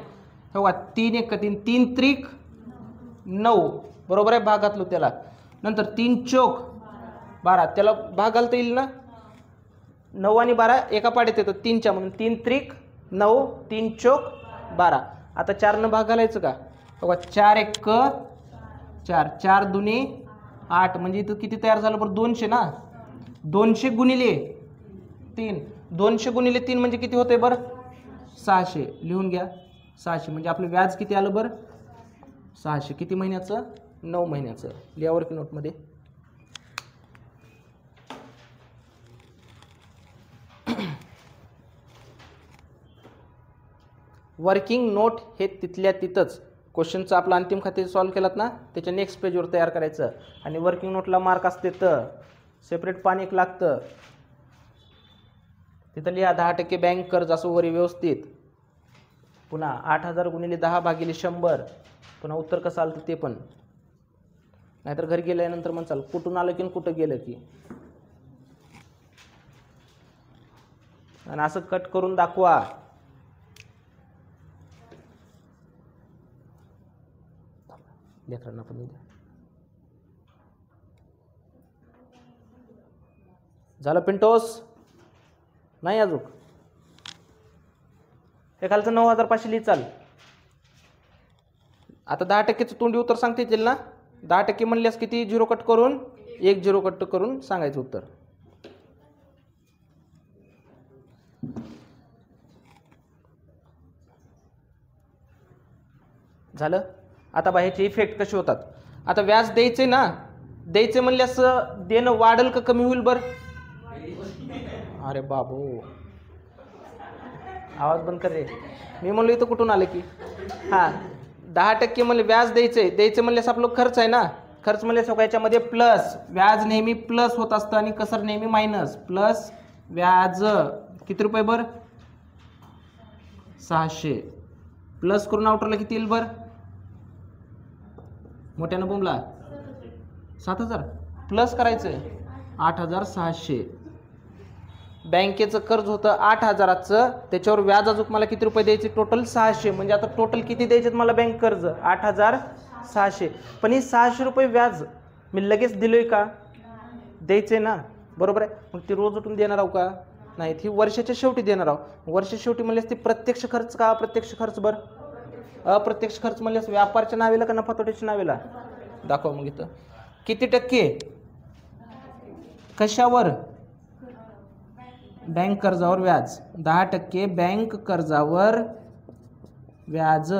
हो, 3 1 3. 3 त्रिक 9. बरोबर आहे. भाग घातलो त्याला. नंतर 3 चौक 12. त्याला भाग घालता येईल ना. 9 आणि 12 एका पाड्यात येतं 3च्या, म्हणून 3 त्रिक 9, 3 चौक 12. आता 4 भाग घालायचं का? बघा 4 1 4, 4 दुने 8, म्हणजे इथं किती तयार झालं बरं? 200 ना. 200 गुणिले 3. 200 गुणिले 3 म्हणजे किती होते बरं? 600. लिहून घ्या. 600 म्हणजे आपलं व्याज किती आलं बरं 600. किती महिन्याचं 9 महिन्याचं. लिहा वर्किंग नोटमध्ये. वर्किंग नोट हे तिथल्या तिथंच क्वेश्चनचं आपलं अंतिम खाते सॉल्व केलात ना त्याच्या नेक्स्ट पेजवर तयार करायचं. आणि वर्किंग नोटला मार्क असते तर सेपरेट पान एक लागतं. तिथं लिहा 10% बँक कर्ज असं वरी व्यवस्थित. पुन्हा 8000 गुणिले 10 भागिले 100. पुन्हा उत्तर कसं आलं ते पण. नाहीतर घरी गेल्यानंतर मग चाल कुठून आलं की कुठं गेलं की. आणि असं कट करून दाखवा. लेकरांना पण द्या. झालं पिंटोस नाही अजून. हे खालचं 9500 लिहि चाल. आता 10%चं तोंडी उत्तर सांगता येतील ना. 10% म्हणल्यास किती 0 कट करून 1 0 कट करून सांगायचं उत्तर. झालं. आता बाहेरचे इफेक्ट कसे होतात. आता व्याज द्यायचे ना द्यायचे म्हणल्यास देणं वाढेल का कमी होईल बरं. अरे बाबू आवाज बंद कर रे. मी म्हणलो इथं कुठून आलं की. हां 10% म्हणले व्याज द्यायचे म्हणल्यास आपलं खर्च आहे ना. खर्च म्हणल्यास याच्यामध्ये प्लस व्याज नेहमी प्लस होत असतं आणि कसर नेहमी मायनस. प्लस व्याज किती रुपये बरं 600 प्लस करून आउटरला किती येईल बरं मोठ्यानं बोंबला 7000 प्लस करायचं 8600. बँकेचं कर्ज होतं 8000चं त्याच्यावर व्याज अजून मला किती रुपये द्यायचे टोटल 600. म्हणजे आता टोटल किती द्यायचे मला बँक कर्ज 8600. पण ही 600 रुपये व्याज मी लगेच दिलोय का द्यायचे ना बरोबर आहे. मग ती रोज उठून देणार आहो का नाही. ती वर्षाच्या शेवटी देणार आहो. वर्षाच्या शेवटी म्हणल्यास ती प्रत्यक्ष खर्च का अप्रत्यक्ष खर्च बरं. अप्रत्यक्ष खर्च म्हणल्यास व्यापारच्या नावेला का नफा तोट्याच्या नावेला दाखवा. मग इथं किती टक्के कशावर बँक कर्जावर व्याज 10% बँक कर्जावर व्याज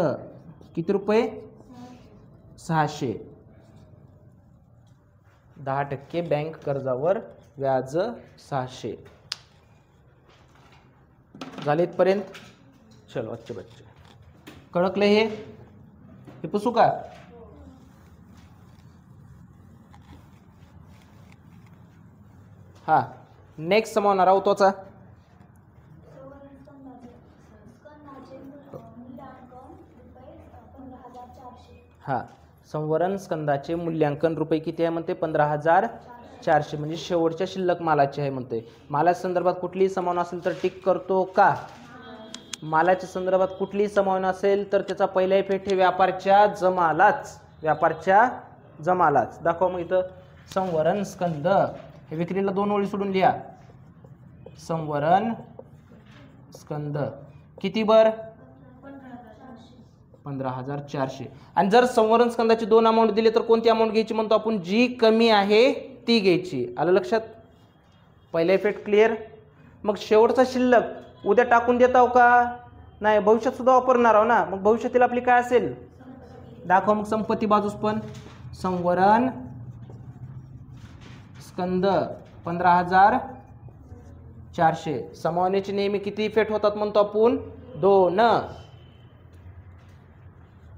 किती रुपये 600. 10% बँक कर्जावर व्याज 600. झाले इथपर्यंत. चलो अच्छे बच्चे कळकले हे पुसू का. हा नेक्स्ट समावणार आहोत तोचा हा संवरण स्कंदाचे मूल्यांकन रुपये किती आहे म्हणते 15400. म्हणजे शेवटच्या शिल्लक मालाचे आहे म्हणते. मालाच्या संदर्भात कुठलीही समावना असेल तर टिक करतो का. मालाच्या संदर्भात कुठलीही समावना असेल तर त्याचा पहिला इफेक्ट हे व्यापारच्या जमालाच दाखवा. मग इथं संवरण स्कंद हे विक्रीला 2 ओळी सोडून लिहा. संवरण स्कंद किती बर 15400. आणि जर संवरण स्कंदाचे 2 अमाऊंट दिले तर कोणती अमाऊंट घ्यायची म्हणतो आपण जी कमी आहे ती घ्यायची. आलं लक्षात. पहिला इफेक्ट क्लिअर. मग शेवटचा शिल्लक उद्या टाकून देताव का नाही भविष्यात सुद्धा वापरणार आहो ना. मग भविष्यातील आपली काय असेल दाखवा. मग संपत्ती बाजूस पण संवरण स्कंद 15400. समावनेचे नेहमी किती इफेक्ट होतात म्हणतो आपण 2.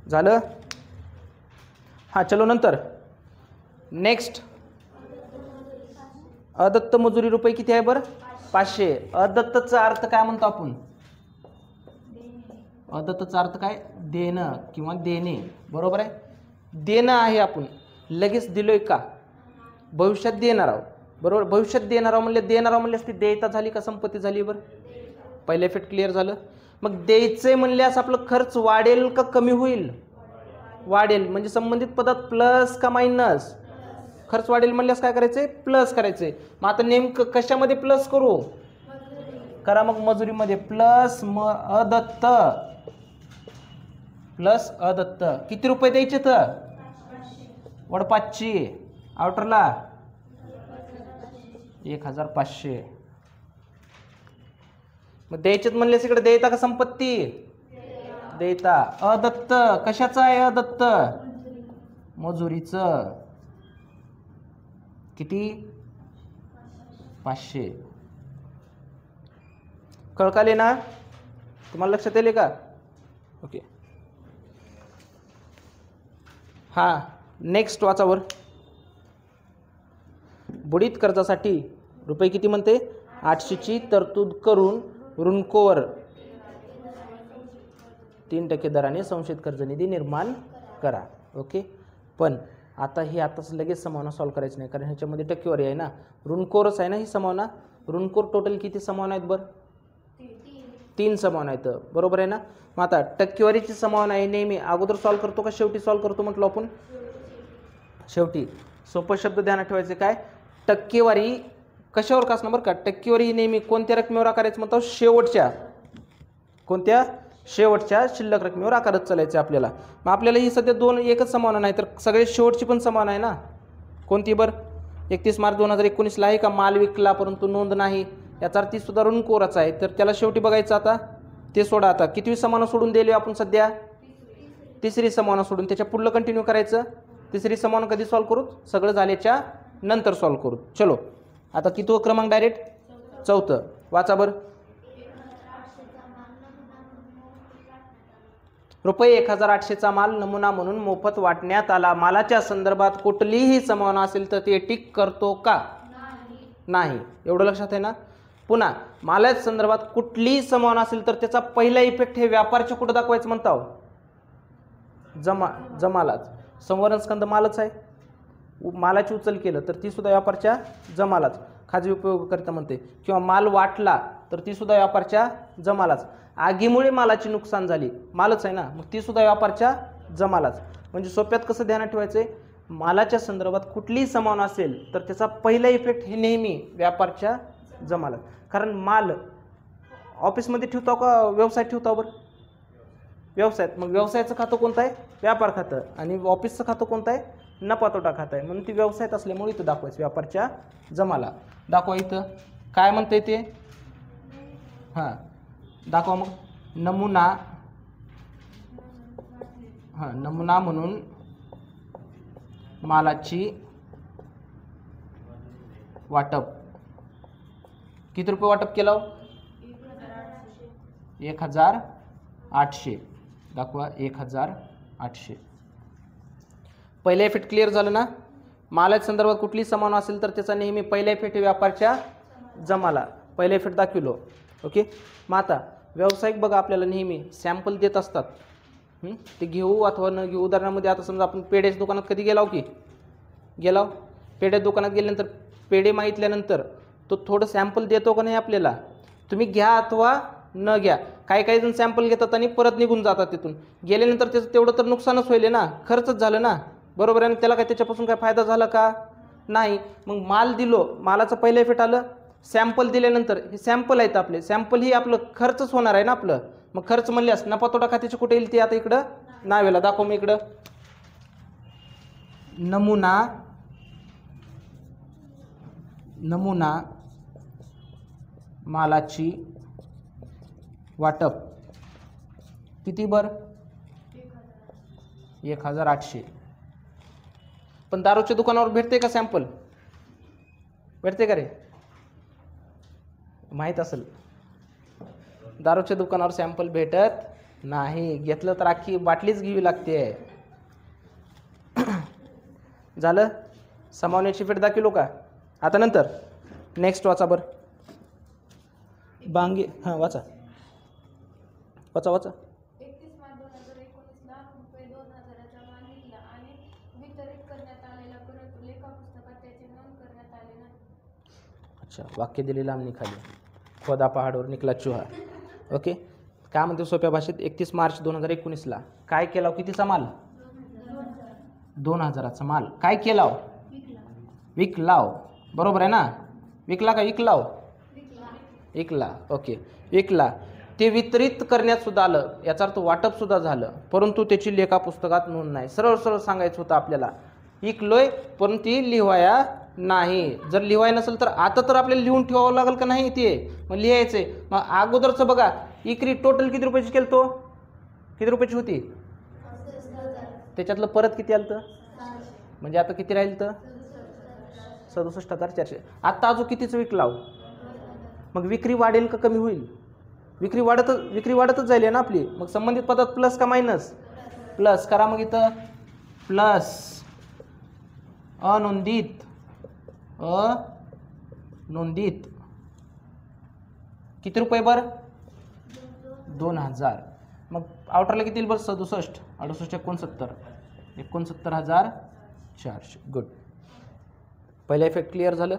झालं. हा चलो नंतर नेक्स्ट अदत्त मजुरी रुपये किती आहे बरं 500. अदत्तचा अर्थ काय म्हणतो आपण अदत्तचा अर्थ काय देणं किंवा देणे बरोबर आहे. देणं आहे आपण लगेच दिलोय का भविष्यात देणार आहोत बरोबर. भविष्यात देणार आहोत म्हणल्यास ती देयता झाली का संपत्ती झाली बरं. पहिलं इफेक्ट क्लिअर झालं. मग द्यायचे म्हणल्यास आपलं खर्च वाढेल का कमी होईल वाढेल. म्हणजे संबंधित पदात प्लस का मायनस. खर्च वाढेल म्हणल्यास काय करायचंय प्लस करायचंय. मग आता नेमकं कशामध्ये प्लस करू करा. मग मजुरीमध्ये प्लस अदत्त किती रुपये द्यायचे तर वड 500 आउटरला 1500. मग द्यायचेत म्हणल्यास इकडे देयता का संपत्ती देयता. अदत्त कशाचं आहे? अदत्त मजुरीचं. किती? 500. कळकाले ना? तुम्हाला लक्षात येईल का? ओके. हा नेक्स्ट वाचावर. बुडीत कर्जासाठी रुपये किती म्हणते? 800ची तरतूद करून ऋणकोवर 3% दराने संशयित कर्ज निधी निर्माण करा. ओके. पण आता ही आताच लगेच समावना सॉल्व करायची नाही, कारण ह्याच्यामध्ये टक्केवारी आहे ना, ऋणकोरच आहे ना ही समावना. ऋणकोर टोटल किती समावना आहेत? बरं 3 समावना आहेत, बरोबर आहे ना. मग आता टक्केवारीची समावना आहे नेहमी अगोदर सॉल्व करतो का शेवटी सॉल्व करतो म्हटलं आपण? शेवटी. सोपं शब्द ध्यानात ठेवायचे काय? टक्केवारी कशावर का असणार बरं का? टक्केवारी ही नेहमी कोणत्या रकमेवर आकारायचं म्हणतो? शेवटच्या. कोणत्या? शेवटच्या शिल्लक रकमेवर आकारत चालायचे आपल्याला. मग आपल्याला ही सध्या एकच समावना नाही, तर सगळे शेवटची पण समावना आहे ना. कोणती? बरं 31 मार्च 2019ला आहे का माल विकला परंतु नोंद नाही, याचा अर्थ सुद्धा ऋणकोरच आहे, तर त्याला शेवटी बघायचं. आता ते सोडा. आता कितवी समावना सोडून दिली आपण सध्या? तिसरी समावना सोडून. त्याच्या पुढलं कंटिन्यू करायचं. तिसरी समावना कधी सॉल्व करू? सगळं झाल्याच्या नंतर सॉल्व करू. चलो आता किती क्रमांक? डायरेक्ट 4थं. वाचा बरं. रुपये 1800चा माल नमुना म्हणून मोफत वाटण्यात आला. मालाच्या संदर्भात कुठलीही समावना असेल तर ते टिक करतो का? नाही. एवढं लक्षात आहे ना. पुन्हा मालाच्या संदर्भात कुठलीही समावना असेल तर त्याचा पहिला इफेक्ट हे व्यापारच्या कुठं दाखवायचं म्हणतो? जमालाच. संवरण स्कंद मालच आहे. मालाची उचल केलं तर ती सुद्धा व्यापारच्या जमालाच. खाजगी उपयोगकर्ता म्हणते. किंवा माल वाटला तर ती सुद्धा व्यापारच्या जमालाच. आगीमुळे मालाची नुकसान झाली, मालच आहे ना, मग ती सुद्धा व्यापारच्या जमालाच. म्हणजे सोप्यात कसं ध्यानात ठेवायचंय? मालाच्या संदर्भात कुठलीही समावना असेल तर त्याचा पहिला इफेक्ट हे नेहमी व्यापारच्या जमालाच. कारण माल ऑफिसमध्ये ठेवतो का व्यवसायात ठेवतो? बरं व्यवसायात. मग व्यवसायाचं खातं कोणतं आहे? व्यापार खातं. आणि ऑफिसचं खातं कोणतं आहे? नफा तोटा खातं आहे. म्हणून ती व्यवसायात असल्यामुळे इथं दाखवायचं व्यापारच्या जमाला. दाखवा इथं काय म्हणतंय ते. हां दाखवा मग. नमुना. हां नमुना म्हणून मालाची वाटप. किती रुपये वाटप केलं? 1800. दाखवा 1800. पहिला इफेक्ट क्लिअर झालं ना. मालाच्या संदर्भात कुठली समावना असेल तर त्याचा नेहमी पहिला इफेक्ट व्यापारच्या जमाला. पहिला इफेक्ट दाखवलो. ओके. मग आता व्यावसायिक बघा आपल्याला नेहमी सॅम्पल देत असतात. ते घेऊ अथवा न घेऊ. उदाहरणामध्ये आता समजा आपण पेढ्याच्या दुकानात कधी गेलाव की गेलाव? पेढ्या दुकानात गेल्यानंतर पेढे मागितल्यानंतर तो थोडं सॅम्पल देतो का नाही आपल्याला? तुम्ही घ्या अथवा न घ्या. काही जण सॅम्पल घेतात आणि परत निघून जातात तिथून. गेल्यानंतर त्याचं तेवढं तर नुकसानच होईल ना, खर्चच झालं ना, बरोबर आहे. त्याला काय त्याच्यापासून काय फायदा झाला का? नाही. मग माल दिलो, मालाचं पहिलं इफेक्ट आलं. सॅम्पल दिल्यानंतर हे सॅम्पल आहेत आपले, सॅम्पल ही आपलं खर्चच होणार आहे ना आपलं. मग खर्च म्हणल्यास नफा तोटा खात्याचे कुठे येईल? ते आता इकडं नावेला दाखव. मी इकडं नमुना मालाची वाटप किती? बर 1800. पण दारूच्या दुकानावर भेटते का सॅम्पल? भेटते का रे? माहीत असेल. दारूच्या दुकानावर सॅम्पल भेटत नाही. घेतलं तर अख्खी बाटलीच घ्यावी लागते. झालं. समावण्याची फेट दाखवलो का? आता नंतर नेक्स्ट वाचा बरं. बांगे. हां वाचा. 31 मार्च 2019 ला रुपये 2000चा माल विकला आणि वितरित करण्यात आलेला, परंतु लेखा पुस्तकात त्याची नोंद करण्यात आली नाही. अच्छा. वाक्य दिलेलं आम्ही खाली. खोदा पहाडवर निकला चुहा. ओके. काय म्हणते सोप्या भाषेत? 31 मार्च 2019ला काय केला? कितीचा माल? 2000चा माल काय केला? विकलाव. बरोबर आहे ना. विकला का विकलाव? विकला. ओके. विकला. ते वितरित करण्यात सुद्धा आलं, याचा अर्थ वाटप सुद्धा झालं, परंतु त्याची लेखा पुस्तकात नोंद नाही. सरळ सरळ सांगायचं होतं आपल्याला. विकलोय परंतु ती लिहाया नाही. जर लिहाय नसेल तर आता तर आपल्याला लिहून ठेवावं लागेल का नाही? ते मग लिहायचंय. मग अगोदरचं बघा, इकरी टोटल किती रुपयाची केलं? तो किती रुपयाची होती? त्याच्यातलं परत किती आलं तर म्हणजे आता किती राहील तर 67,400. आत्ता अजून कितीच विकलाव? मग विक्री वाढेल का कमी होईल? विक्री वाढतच जाईल ना आपली. मग संबंधित पदात प्लस का मायनस? प्लस करा. मग इथं प्लस अनोंदित किती रुपये बर? 2000. मग आउटरला किती बर? 67, 68, 69,400. गुड. पहिला इफेक्ट क्लिअर झालं.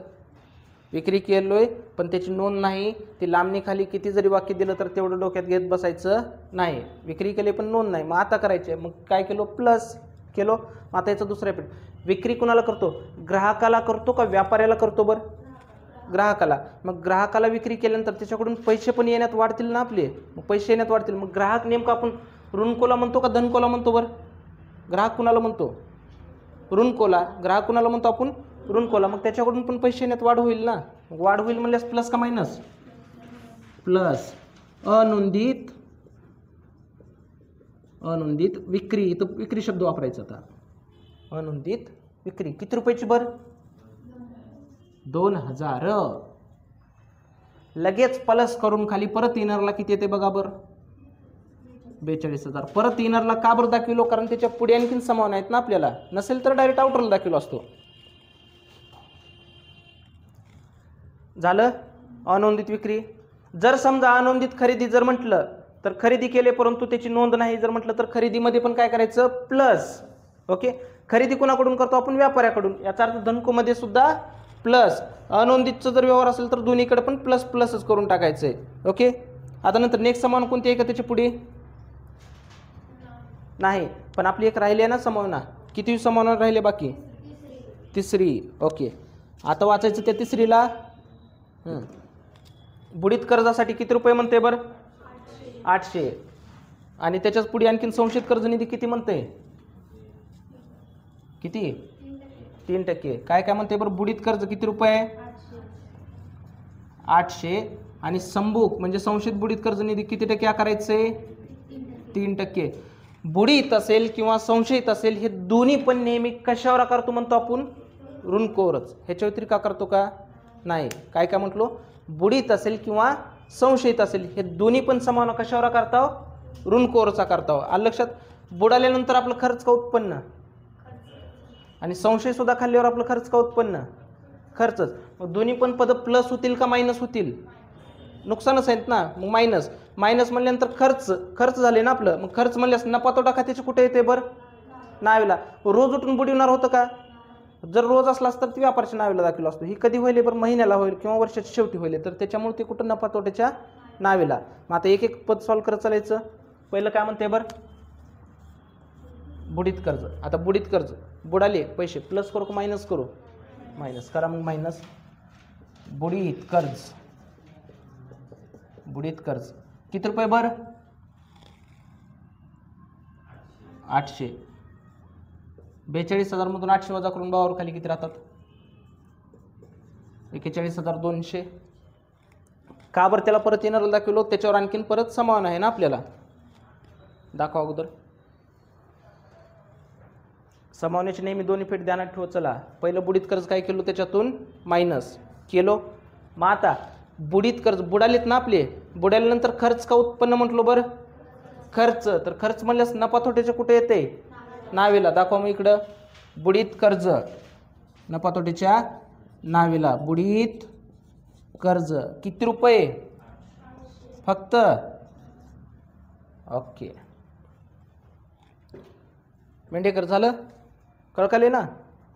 विक्री केलोय पण त्याची नोंद नाही. ती लांबणीखाली किती जरी वाक्य दिलं तर तेवढं डोक्यात घेत बसायचं नाही. विक्री केली पण नोंद नाही. मग आता करायचे. मग काय केलो? प्लस केलो. मग आता याचा दुसरा इफेक्ट. विक्री कुणाला करतो? ग्राहकाला करतो का व्यापाऱ्याला करतो बरं? ग्राहकाला. मग ग्राहकाला विक्री केल्यानंतर त्याच्याकडून पैसे पण येण्यात वाढतील ना आपले. मग पैसे येण्यात वाढतील. मग ग्राहक नेमका आपण ऋणकोला म्हणतो का धनकोला म्हणतो बरं? ग्राहक कुणाला म्हणतो? ऋणकोला. ग्राहक कुणाला म्हणतो आपण? ऋणकोला. मग त्याच्याकडून पण पैसे येण्यात वाढ होईल ना. मग वाढ होईल म्हणल्यास प्लस का मायनस? प्लस अनोंदित विक्री. इथं विक्री शब्द वापरायचा आता. अनोंदित विक्री किती रुपयाची बर? 2000. लगेच प्लस करून खाली परत इनरला किती येते बघा बर? 42,000. परत इनरला का बरं दाखविलो? कारण त्याच्या पुढे आणखीन समावून आहेत ना आपल्याला. नसेल तर डायरेक्ट आउटरला दाखविलो असतो. झालं अनोंदित विक्री. जर समजा अनोंदित खरेदी जर म्हटलं तर खरेदी केले परंतु त्याची नोंद नाही जर म्हटलं तर खरेदीमध्ये पण काय करायचं? प्लस. ओके. खरेदी कोणाकडून करतो आपण? व्यापाऱ्याकडून. याचा अर्थ धनकोमध्ये सुद्धा प्लस. अनोंदितचं जर व्यवहार असेल तर दोन्हीकडे पण प्लस प्लसच करून टाकायचं आहे. ओके. आता नंतर नेक्स्ट समान कोणती आहे का त्याच्या पुढे? नाही. पण आपली एक राहिली आहे ना समावना. किती समावना राहिले बाकी? तिसरी. ओके. आता वाचायचं त्या तिसरीला. बुडीत कर्जासाठी किती रुपये म्हणते बरं? 800. आणि त्याच्याच पुढे आणखीन संशयित कर्ज निधी किती म्हणते? किती? 3%. काय काय म्हणते बरं? बुडीत कर्ज किती रुपये? 800. आणि संबुक म्हणजे संशयित बुडीत कर्ज निधी किती टक्के आकारायचे? 3%. बुडीत असेल किंवा संशयित असेल हे दोन्ही पण नेहमी कशावर आकारतो म्हणतो आपण? ऋणकोवरच. ह्याच्या व्यतिरिक्त आकारतो का? नाही. काय काय म्हटलो? बुडीत असेल किंवा संशयित असेल हे दोन्ही पण समान कशावर आकारतो? ऋणकोवरच आकारतो. आलं लक्षात? बुडाल्यानंतर आपलं खर्च का उत्पन्न? आणि संशय सुद्धा खाल्ल्यावर आपलं खर्च का उत्पन्न? खर्चच. मग दोन्ही पण पद प्लस होतील का मायनस होतील? नुकसानच आहेत ना. मग मायनस. मायनस म्हणल्यानंतर खर्च झाले ना आपलं. मग खर्च म्हणल्यास नफा तोटा खात्याचे कुठे येते बरं? नावेला. रोज उठून बुडविणार होतं का? जर रोज असलास तर ती व्यापाराच्या नावेला दाखवला असतो. ही कधी होईल बरं? महिन्याला होईल किंवा वर्षाच्या शेवटी होईल. तर त्याच्यामुळे ते कुठं? नफा तोट्याच्या नावेला. मग आता एक एक पद सॉल्व्ह करत चालायचं. पहिलं काय म्हणते बरं? बुडीत कर्ज. आता बुडीत कर्ज बुडाले पैसे प्लस करू का मायनस करू? मायनस करा. मग मायनस बुडीत कर्ज किती रुपये बरं? 800. 42,000 मधून 800 वजा करून बावर खाली किती राहतात? 41,200. का बरं त्याला परत येणार दाखवलो? त्याच्यावर आणखीन परत समान आहे ना आपल्याला. दाखवा अगोदर. समावण्याची नेहमी दोन्ही फेट ध्यानात ठेव. चला पहिलं बुडीत कर्ज काय केलो? त्याच्यातून मायनस केलो. मग आता बुडीत कर्ज बुडालेत ना आपले. बुडाल्यानंतर खर्च का उत्पन्न म्हटलो बरं? खर्च. तर खर्च म्हणल्यास नफा तोट्याचे कुठे येते? नावेला. दाखवा मग इकडं. बुडीत कर्ज नफा तोट्याच्या नावेला. बुडीत कर्ज किती रुपये? फक्त. ओके. मेंढेकर झालं? कळकाले ना?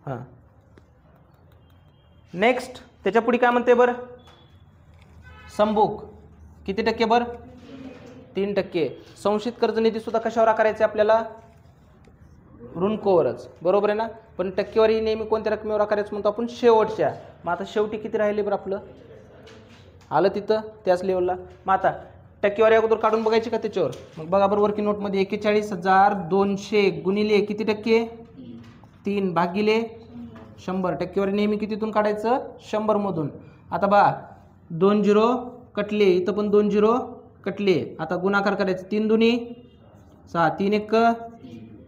हां. नेक्स्ट त्याच्या पुढे काय म्हणते बरं? संबुक किती टक्के बरं? 3%. संशयित कर्ज निधी सुद्धा कशावर आकारायचे आपल्याला? ऋणकोवरच. बरोबर आहे ना? पण टक्केवारी नेहमी कोणत्या रकमेवर आकारायचं म्हणतो आपण? शेवटच्या. मग आता शेवटी किती राहिले बरं आपलं? आलं तिथं त्याच लेवलला. मग आता टक्केवारी अगोदर काढून बघायची का त्याच्यावर? मग बघा बरं वर्किंग नोटमध्ये 41,200 गुणिले किती टक्के? 3 भागिले 100. टक्केवारी नेहमी कितीतून काढायचं? 100 मधून. आता बा 2 0 कटले. इथं पण 2 0 कटले. आता गुणाकार करायचे. 3 दुनी 6 3 1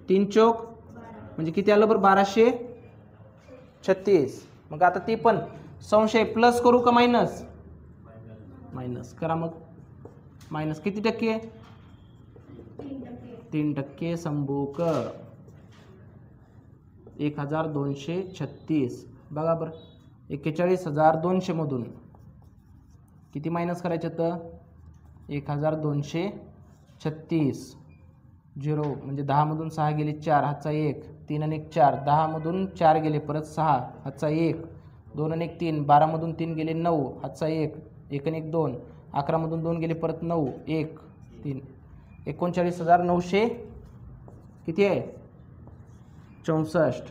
3 चौक म्हणजे किती आलं बरं 1236. मग आता ती पण संशय प्लस करू का मायनस? मायनस करा. मग मायनस किती टक्के? 3% संभूक 1236. बघा बरं 41,200 मधून किती मायनस करायचे तर 1236. 0 म्हणजे 10 मधून 6 गेले 4 हातचा 1 3 आणि 1 4 10 मधून 4 गेले परत 6 हातचा 1 2 आणि 1 3 12 मधून 3 गेले 9 हातचा 1 1 आणि 1 2 11 मधून 2 गेले परत 9 1 3 39,900 किती आहे 64.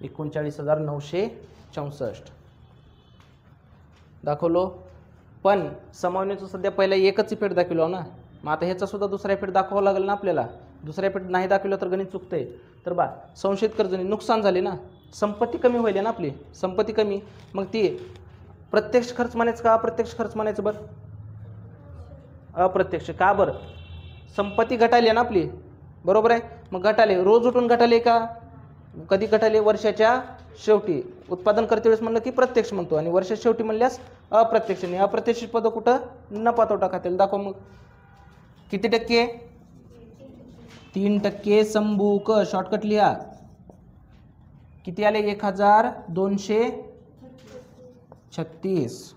39,964 दाखवलो. पण समावण्याचं सध्या पहिला एकच इफेक्ट दाखवलो ना. मग आता ह्याचा सुद्धा दुसरा इफेक्ट दाखवावा लागेल ना आपल्याला. दुसरा इफेक्ट नाही दाखवलं तर गणित चुकतंय. तर बा संशयित कर्जनी नुकसान झाले ना, संपत्ती कमी होईल ना आपली. संपत्ती कमी मग ती प्रत्यक्ष खर्च म्हणायचं का अप्रत्यक्ष खर्च म्हणायचं बरं? अप्रत्यक्ष. का बरं? संपत्ती घटाली ना आपली, बरोबर आहे. मग घटाले रोज उठून घटाले का? कधी घटाले? वर्षाच्या शेवटी. उत्पादन करते वेळेस म्हणलं की प्रत्यक्ष म्हणतो आणि वर्षाच्या शेवटी म्हणल्यास अप्रत्यक्ष. आणि अप्रत्यक्ष पद कुठं? नफा तोटा खात्याला. दाखव मग किती टक्के? 3% संभूक. शॉर्टकट लिहा. किती आले? 1236.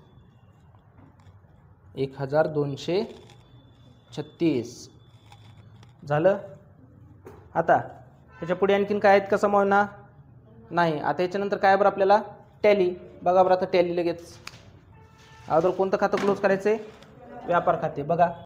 1236 झालं. आता ह्याच्या पुढे आणखीन काय आहेत का समावना? नाही. आता याच्यानंतर काय बरं आपल्याला? टॅली. बघा बरं आता टॅली लगेच. अगोदर कोणतं खातं क्लोज करायचं आहे? व्यापार खाते. बघा